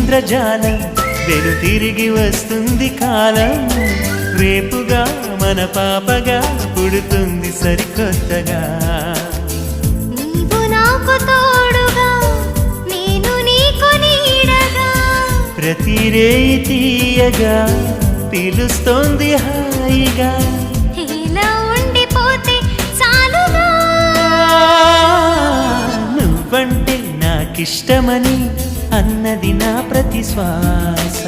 ఇంద్రజాలం వెను తిరిగి వస్తుంది కాలం రేపుగా మన పాపగా పుడుతుంది సరికొత్తగా నీవు నాకు తోడుగా నేను నీకు నీడగా ప్రతి రేయి తీయగా పిలుస్తోంది హాయిగా ఇలా ఉండిపోతే చాలుగా నువ్వంటే నాకిష్టమని అన్నది నా ప్రతి శ్వాస